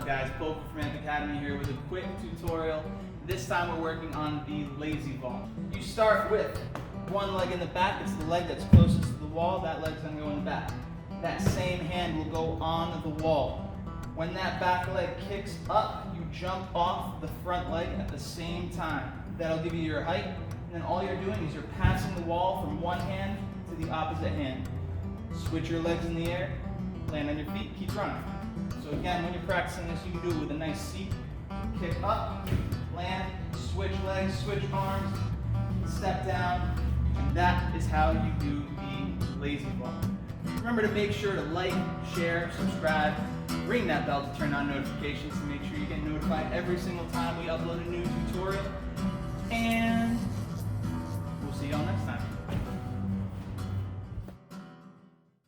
guys? Poker from Academy here with a quick tutorial. This time we're working on the lazy vault. You start with one leg in the back. It's the leg that's closest to the wall. That leg's going to go in the back. That same hand will go on the wall. When that back leg kicks up, you jump off the front leg at the same time. That'll give you your height. And then all you're doing is you're passing the wall from one hand to the opposite hand. Switch your legs in the air, land on your feet, keep running. So again, when you're practicing this, you can do it with a nice seat. Kick up, land, switch legs, switch arms, step down, and that is how you do the lazy vault. Remember to make sure to like, share, subscribe, ring that bell to turn on notifications to make sure you get notified every single time we upload a new tutorial. And we'll see y'all next time.